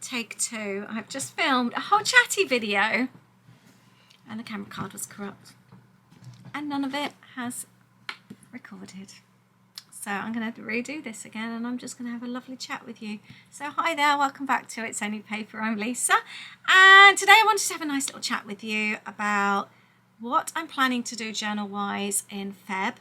take two. I've just filmed a whole chatty video and the camera card was corrupt and none of it has recorded. So I'm going to redo this again and I'm just going to have a lovely chat with you. So hi there, welcome back to It's Only Paper. I'm Lisa and today I wanted to have a nice little chat with you about what I'm planning to do journal wise in Feb.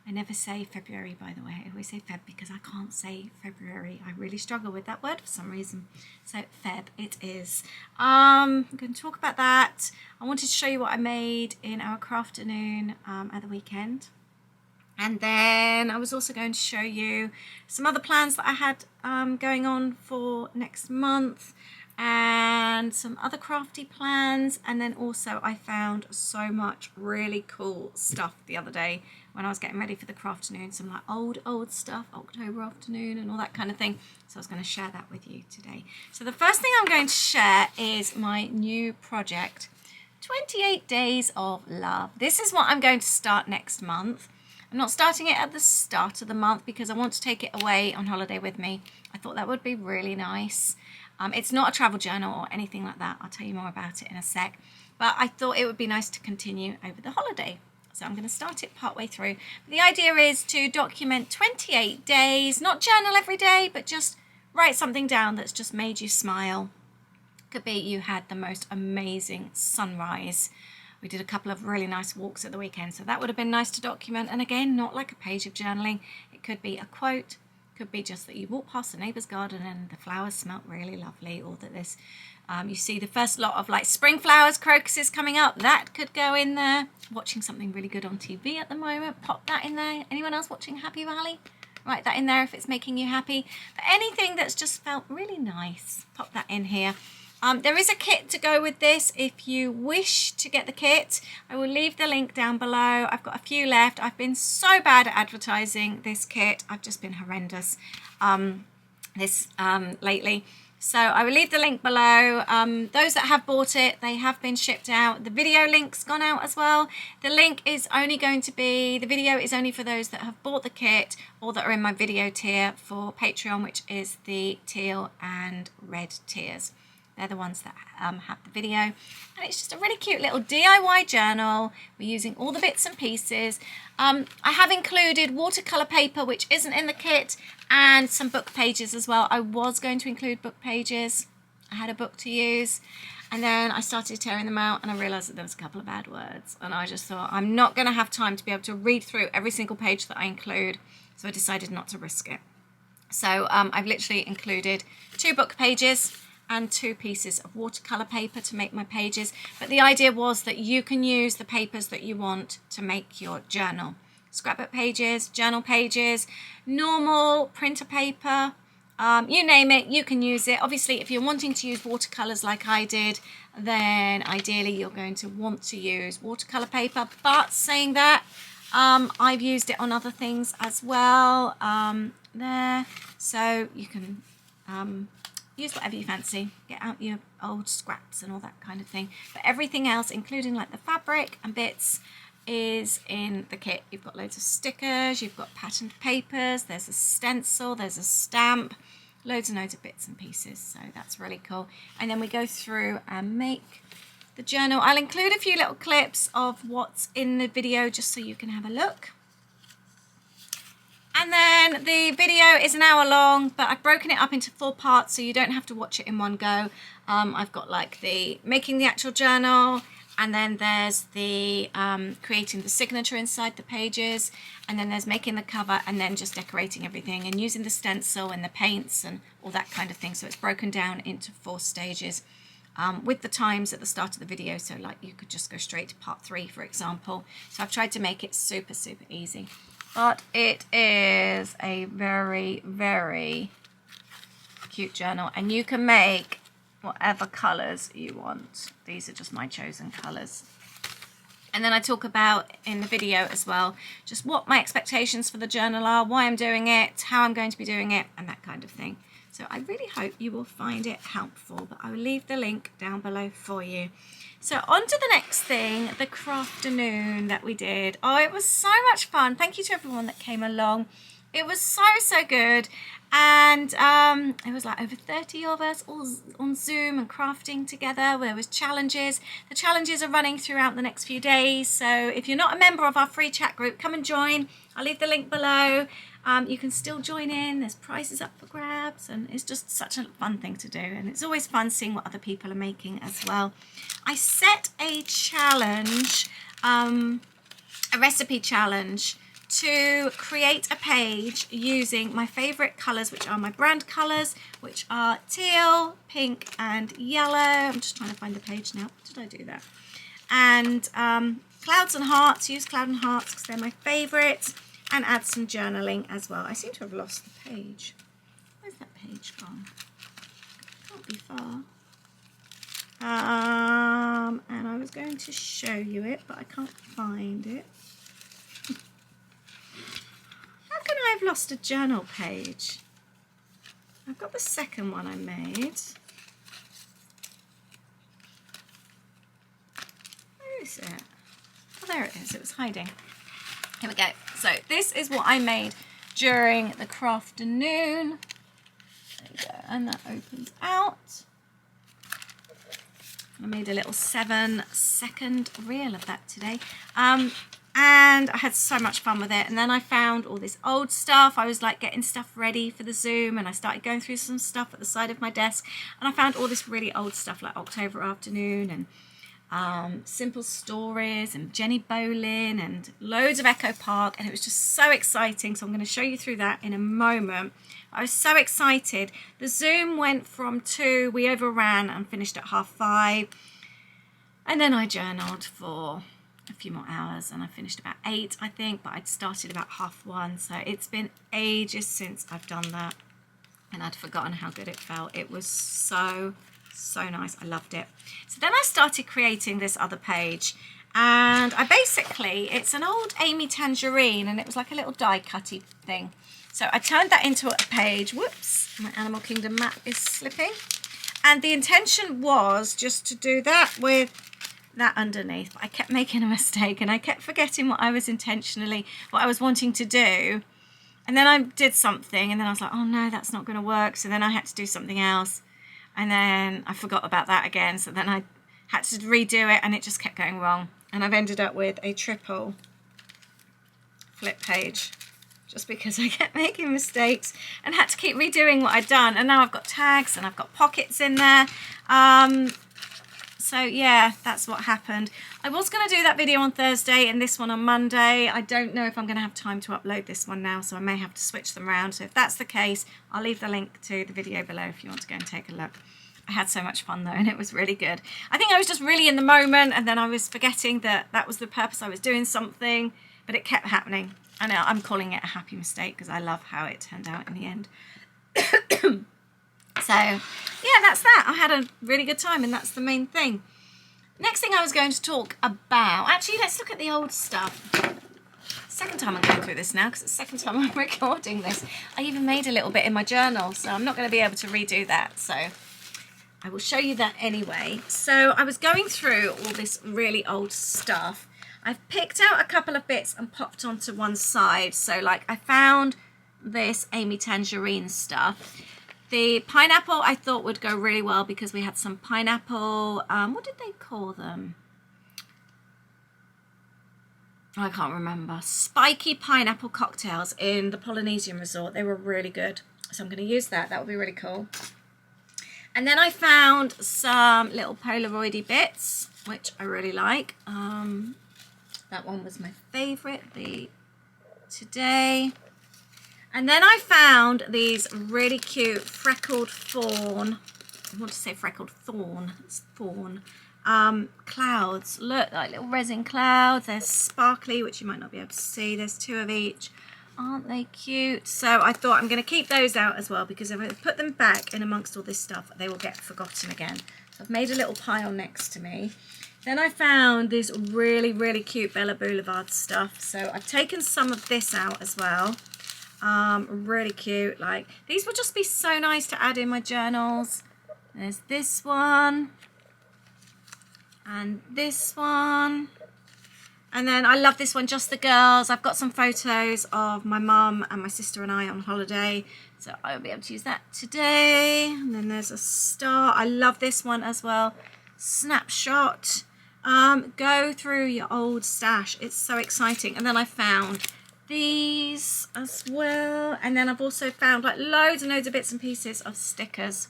I never say February, by the way. I always say Feb because I can't say February. I really struggle with that word for some reason. So Feb it is. I'm going to talk about that. I wanted to show you what I made in our Crafternoon at the weekend. And then I was also going to show you some other plans that I had going on for next month and some other crafty plans. And then also I found so much really cool stuff the other day when I was getting ready for the Crafternoon, some like old stuff, October afternoon and all that kind of thing. So I was going to share that with you today. So the first thing I'm going to share is my new project, 28 Days of Love. This is what I'm going to start next month. I'm not starting it at the start of the month because I want to take it away on holiday with me. I thought that would be really nice. It's not a travel journal or anything like that. I'll tell you more about it in a sec. But I thought it would be nice to continue over the holiday. So I'm going to start it partway through. But the idea is to document 28 days, not journal every day, but just write something down that's just made you smile. Could be you had the most amazing sunrise. We did a couple of really nice walks at the weekend, so that would have been nice to document. And again, not like a page of journaling. It could be a quote, could be just that you walk past the neighbour's garden and the flowers smelt really lovely, or that this you see the first lot of like spring flowers, crocuses coming up. That could go in there. Watching something really good on TV at the moment, pop that in there. Anyone else watching Happy Valley? Write that in there if it's making you happy. But anything that's just felt really nice, pop that in here. There is a kit to go with this if you wish to get the kit. I will leave the link down below. I've got a few left. I've been so bad at advertising this kit. I've just been horrendous lately. So I will leave the link below. Those that have bought it, they have been shipped out. The video link's gone out as well. The link is only going to be, the video is only for those that have bought the kit or that are in my video tier for Patreon, which is the teal and red tiers. They're the ones that have the video. And it's just a really cute little DIY journal. We're using all the bits and pieces. I have included watercolour paper, which isn't in the kit, and some book pages as well. I was going to include book pages. I had a book to use. And then I started tearing them out and I realised that there was a couple of bad words. And I just thought, I'm not going to have time to be able to read through every single page that I include. So I decided not to risk it. So I've literally included 2 book pages and 2 pieces of watercolour paper to make my pages. But the idea was that you can use the papers that you want to make your journal. Scrapbook pages, journal pages, normal printer paper, you name it, you can use it. Obviously, if you're wanting to use watercolours like I did, then ideally you're going to want to use watercolour paper. But saying that, I've used it on other things as well there. So you can use whatever you fancy, get out your old scraps and all that kind of thing. But everything else, including like the fabric and bits, is in the kit. You've got loads of stickers, you've got patterned papers, there's a stencil, there's a stamp, loads and loads of bits and pieces. So that's really cool. And then we go through and make the journal. I'll include a few little clips of what's in the video just so you can have a look. And then the video is an hour long, but I've broken it up into 4 parts so you don't have to watch it in one go. I've got like the making the actual journal, and then there's the creating the signature inside the pages, and then there's making the cover, and then just decorating everything and using the stencil and the paints and all that kind of thing. So it's broken down into 4 stages with the times at the start of the video. So like you could just go straight to part 3, for example. So I've tried to make it super, super easy. But it is a very, very cute journal. And you can make whatever colours you want. These are just my chosen colours. And then I talk about in the video as well, just what my expectations for the journal are, why I'm doing it, how I'm going to be doing it, and that kind of thing. So I really hope you will find it helpful, but I will leave the link down below for you. So on to the next thing, the Crafternoon that we did. Oh, it was so much fun. Thank you to everyone that came along. It was so good, and it was like over 30 of us all on Zoom and crafting together. There was challenges. The challenges are running throughout the next few days, so if you're not a member of our free chat group, come and join. I'll leave the link below. You can still join in. There's prizes up for grabs, and it's just such a fun thing to do, and it's always fun seeing what other people are making as well. I set a challenge, a recipe challenge, to create a page using my favorite colors, which are my brand colors, which are teal, pink and yellow. I'm just trying to find the page now. Did I do that? And clouds and hearts. Use cloud and hearts because they're my favorites, and add some journaling as well. I seem to have lost the page. Where's that page gone? Can't be far. And I was going to show you it, but I can't find it. How can I have lost a journal page? I've got the second one I made. Where is it? Oh, there it is. It was hiding. Here we go. So this is what I made during the Crafternoon. There you go. And that opens out. I made a little 7-second reel of that today. And I had so much fun with it. And then I found all this old stuff. I was like getting stuff ready for the Zoom, and I started going through some stuff at the side of my desk, and I found all this really old stuff like October Afternoon and Simple Stories and Jenny Bolin and loads of Echo Park, and it was just so exciting. So I'm going to show you through that in a moment. I was so excited. The Zoom went from 2, we overran and finished at 5:30, and then I journaled for a few more hours, and I finished about 8, I think, but I'd started about 1:30, so it's been ages since I've done that, and I'd forgotten how good it felt. It was so nice. I loved it. So then I started creating this other page, and it's an old Amy Tangerine, and it was like a little die cutty thing. So I turned that into a page. Whoops, my Animal Kingdom map is slipping. And the intention was just to do that with that underneath, but I kept making a mistake, and I kept forgetting what I was wanting to do. And then I did something, and then I was like, oh no, that's not going to work. So then I had to do something else, and then I forgot about that again. So then I had to redo it, and it just kept going wrong. And I've ended up with a triple flip page just because I kept making mistakes and had to keep redoing what I'd done. And now I've got tags and I've got pockets in there. So yeah, that's what happened. I was going to do that video on Thursday and this one on Monday. I don't know if I'm going to have time to upload this one now, so I may have to switch them around. So if that's the case, I'll leave the link to the video below if you want to go and take a look. I had so much fun though, and it was really good. I think I was just really in the moment, and then I was forgetting that that was the purpose. I was doing something, but it kept happening. And I'm calling it a happy mistake because I love how it turned out in the end. So yeah, that's that. I had a really good time, and that's the main thing. Next thing I was going to talk about, actually let's look at the old stuff. Second time I'm going through this now because it's the second time I'm recording this. I even made a little bit in my journal, so I'm not going to be able to redo that, so I will show you that anyway. So I was going through all this really old stuff. I've picked out a couple of bits and popped onto one side. So like I found this Amy Tangerine stuff. The pineapple I thought would go really well because we had some pineapple, what did they call them? I can't remember. Spiky pineapple cocktails in the Polynesian resort. They were really good. So I'm going to use that. That would be really cool. And then I found some little Polaroidy bits, which I really like. That one was my favourite, the today. And then I found these really cute freckled fawn, I want to say freckled thorn, it's fawn, clouds. Look, like little resin clouds. They're sparkly, which you might not be able to see. There's 2 of each. Aren't they cute? So I thought I'm going to keep those out as well, because if I put them back in amongst all this stuff, they will get forgotten again. So I've made a little pile next to me. Then I found this really, really cute Bella Boulevard stuff. So I've taken some of this out as well. Really cute. Like, these would just be so nice to add in my journals. There's this one. And this one. And then I love this one, Just the Girls. I've got some photos of my mum and my sister and I on holiday, so I'll be able to use that today. And then there's a star. I love this one as well. Snapshot. Go through your old stash. It's so exciting. And then I found these as well. And then I've also found like loads and loads of bits and pieces of stickers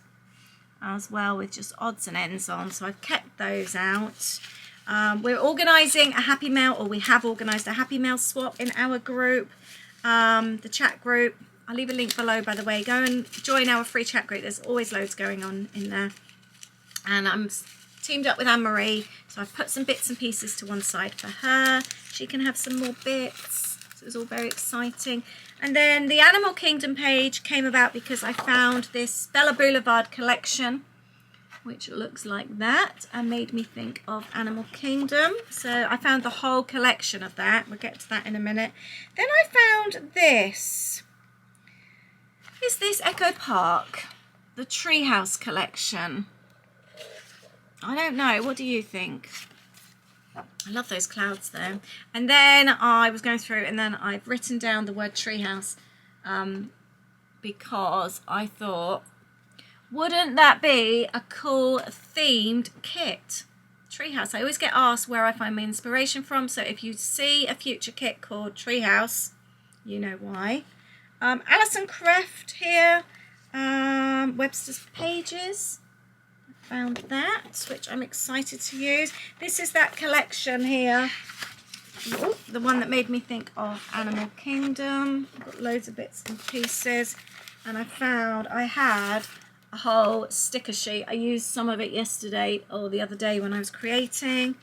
as well with just odds and ends on. So I've kept those out. We're organising a Happy Mail, or we have organised a Happy Mail swap in our group, the chat group. I'll leave a link below, by the way. Go and join our free chat group. There's always loads going on in there. And I'm teamed up with Anne-Marie, so I've put some bits and pieces to one side for her. She can have some more bits. So it's all very exciting. And then the Animal Kingdom page came about because I found this Bella Boulevard collection, which looks like that, and made me think of Animal Kingdom. So I found the whole collection of that. We'll get to that in a minute. Then I found this. Is this Echo Park? The Treehouse collection. I don't know. What do you think? I love those clouds though. And then I was going through, and then I've written down the word treehouse because I thought, wouldn't that be a cool themed kit? Treehouse. I always get asked where I find my inspiration from. So if you see a future kit called Treehouse, you know why. Alison Craft here. Webster's Pages. Found that, which I'm excited to use. This is that collection here. Ooh, the one that made me think of Animal Kingdom. I've got loads of bits and pieces. And I found I had a whole sticker sheet. I used some of it yesterday or the other day when I was creating.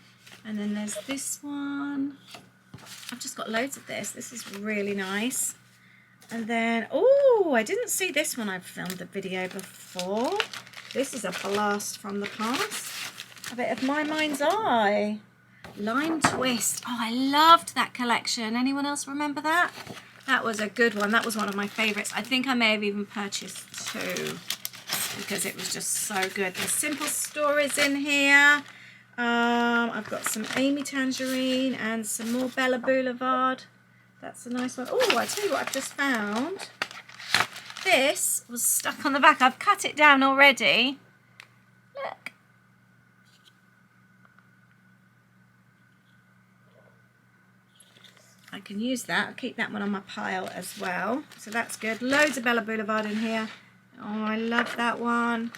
And then there's this one. I've just got loads of this. This is really nice. And then, oh, I didn't see this one. I've filmed the video before. This is a blast from the past. A bit of My Mind's Eye. Lime Twist. Oh, I loved that collection. Anyone else remember that? That was a good one. That was one of my favourites. I think I may have even purchased 2 because it was just so good. There's Simple Stories in here. I've got some Amy Tangerine and some more Bella Boulevard. That's a nice one. Oh, I tell you what I've just found. This was stuck on the back. I've cut it down already. Look. I can use that. I'll keep that one on my pile as well. So that's good. Loads of Bella Boulevard in here. Oh, I love that one.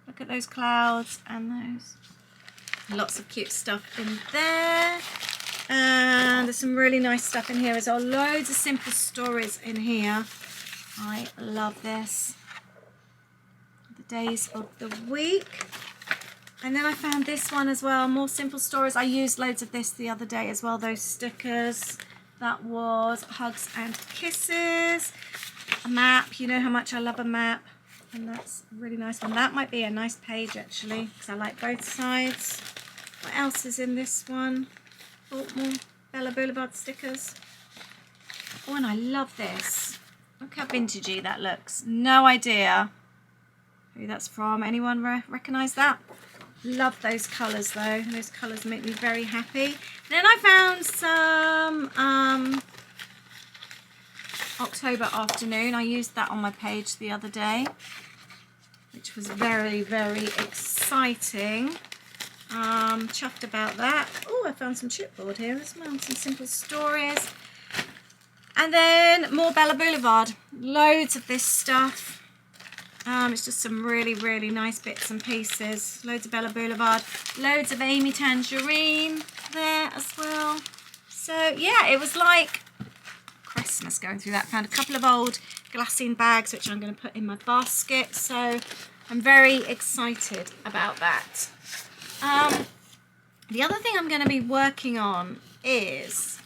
Look at those clouds and those. Lots of cute stuff in there. And there's some really nice stuff in here as well. Loads of Simple Stories in here. I love this. The days of the week. And then I found this one as well. More Simple Stories. I used loads of this the other day as well. Those stickers. That was Hugs and Kisses. A map. You know how much I love a map. And that's a really nice one. That might be a nice page actually, because I like both sides. What else is in this one? Oh, more Bella Boulevard stickers. Oh, and I love this. Look how vintagey that looks. No idea who that's from. Anyone recognise that? Love those colours though. Those colours make me very happy. Then I found some October Afternoon. I used that on my page the other day, which was very, very exciting. Chuffed about that. Oh, I found some chipboard here as well. Some Simple Stories. And then more Bella Boulevard. Loads of this stuff. It's just some really, really nice bits and pieces. Loads of Bella Boulevard. Loads of Amy Tangerine there as well. So, yeah, it was like Christmas going through that. Found a couple of old glassine bags, which I'm going to put in my basket. So, I'm very excited about that. The other thing I'm going to be working on is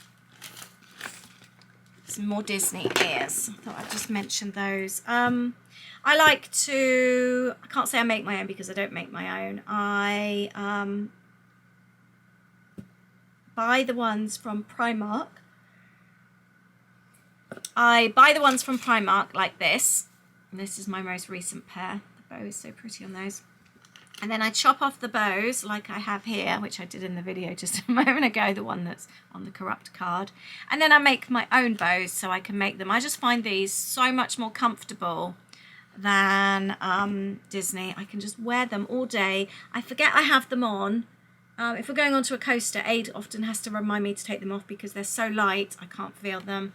some more Disney ears. I thought I'd just mention those. I like to, I can't say I make my own because I don't make my own. I buy the ones from Primark. I buy the ones from Primark like this. And this is my most recent pair. The bow is so pretty on those. And then I chop off the bows like I have here, which I did in the video just a moment ago, the one that's on the corrupt card. And then I make my own bows so I can make them. I just find these so much more comfortable than Disney. I can just wear them all day. I forget I have them on. If we're going onto a coaster, Aid often has to remind me to take them off because they're so light, I can't feel them.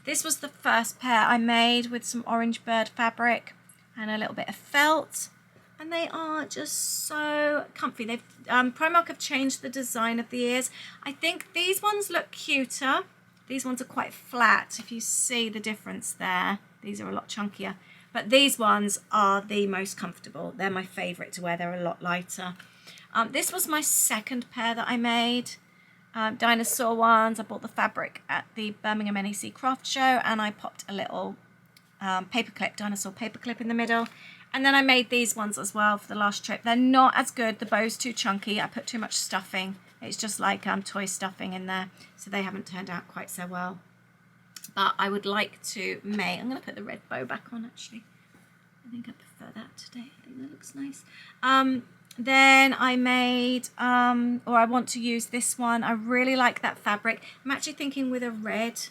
This was the first pair I made with some orange bird fabric and a little bit of felt. And they are just so comfy. They've Primark have changed the design of the ears. I think these ones look cuter. These ones are quite flat. If you see the difference there, these are a lot chunkier. But these ones are the most comfortable. They're my favourite to wear. They're a lot lighter. This was my second pair that I made. Dinosaur ones. I bought the fabric at the Birmingham NEC craft show, and I popped a little paperclip, dinosaur paperclip in the middle. And then I made these ones as well for the last trip. They're not as good. The bow's too chunky. I put too much stuffing. It's just like toy stuffing in there. So they haven't turned out quite so well. But I would like to make... I'm going to put the red bow back on, actually. I think I prefer that today. I think that looks nice. Then I made... or I want to use this one. I really like that fabric. I'm actually thinking with a red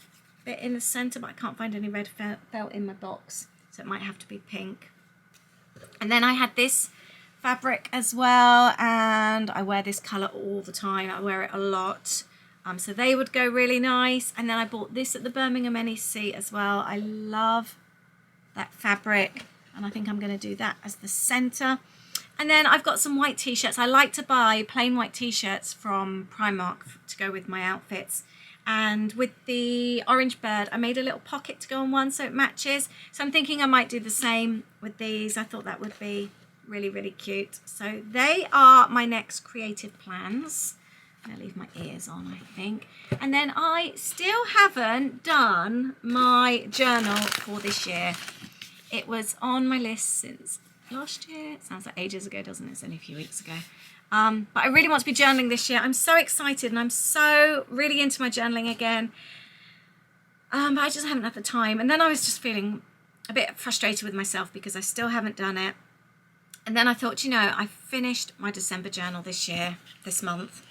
bit in the centre, but I can't find any red felt in my box. So it might have to be pink. And then I had this fabric as well, and I wear this colour all the time. I wear it a lot. So they would go really nice. And then I bought this at the Birmingham NEC as well. I love that fabric, and I think I'm going to do that as the centre. And then I've got some white t-shirts. I like to buy plain white t-shirts from Primark to go with my outfits. And with the orange bird, I made a little pocket to go on one so it matches. So I'm thinking I might do the same with these. I thought that would be really, really cute. So they are my next creative plans. I'm going to leave my ears on, I think. And then I still haven't done my journal for this year. It was on my list since last year. It sounds like ages ago, doesn't it? It's only a few weeks ago. But I really want to be journaling this year. I'm so excited and I'm so really into my journaling again. But I just haven't had the time. And then I was just feeling a bit frustrated with myself because I still haven't done it. And then I thought, you know, I finished my December journal this month.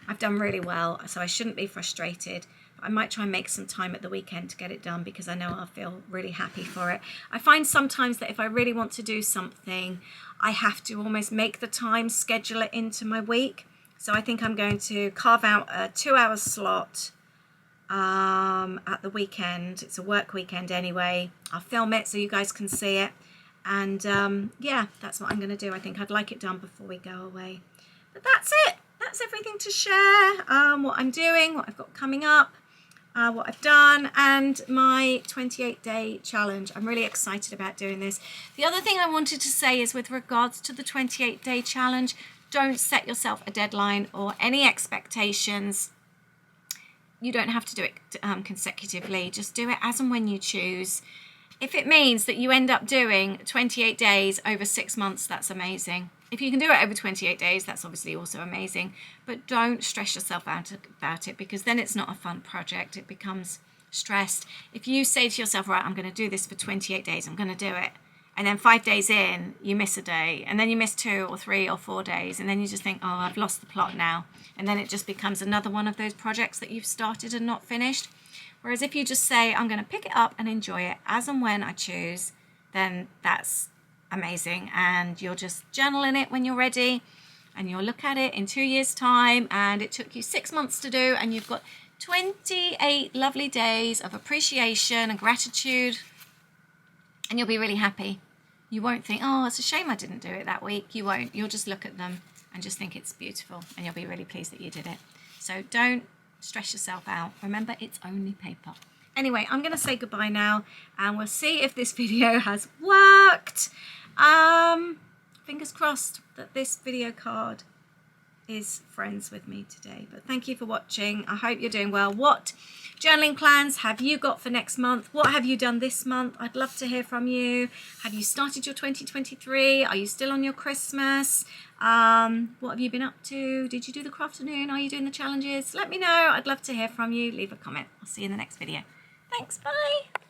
I've done really well, so I shouldn't be frustrated. But I might try and make some time at the weekend to get it done because I know I'll feel really happy for it. I find sometimes that if I really want to do something, I have to almost make the time, schedule it into my week. So I think I'm going to carve out a 2-hour slot at the weekend. It's a work weekend anyway. I'll film it so you guys can see it. And yeah, that's what I'm going to do. I think I'd like it done before we go away. But that's it. That's everything to share. What I'm doing, what I've got coming up, what I've done, and my 28-day challenge. I'm really excited about doing this. The other thing I wanted to say is with regards to the 28-day challenge, don't set yourself a deadline or any expectations. You don't have to do it consecutively. Just do it as and when you choose. If it means that you end up doing 28 days over 6 months, that's amazing. If you can do it over 28 days, that's obviously also amazing. But don't stress yourself out about it because then it's not a fun project. It becomes stressed. If you say to yourself, right, I'm going to do this for 28 days, I'm going to do it. And then 5 days in, you miss a day. And then you miss 2 or 3 or 4 days. And then you just think, oh, I've lost the plot now. And then it just becomes another one of those projects that you've started and not finished. Whereas if you just say, I'm going to pick it up and enjoy it as and when I choose, then that's amazing. And you'll just journal in it when you're ready. And you'll look at it in 2 years' time. And it took you 6 months to do. And you've got 28 lovely days of appreciation and gratitude. And you'll be really happy. You won't think, oh, it's a shame I didn't do it that week. You won't. You'll just look at them and just think it's beautiful. And you'll be really pleased that you did it. So don't stress yourself out. Remember, it's only paper. Anyway, I'm going to say goodbye now. And we'll see if this video has worked. Fingers crossed that this video card is friends with me today. But thank you for watching. I hope you're doing well. What journaling plans have you got for next month? What have you done this month? I'd love to hear from you. Have you started your 2023? Are you still on your Christmas? What have you been up to? Did you do the Crafternoon? Are you doing the challenges? Let me know. I'd love to hear from you. Leave a comment. I'll see you in the next video. Thanks. Bye.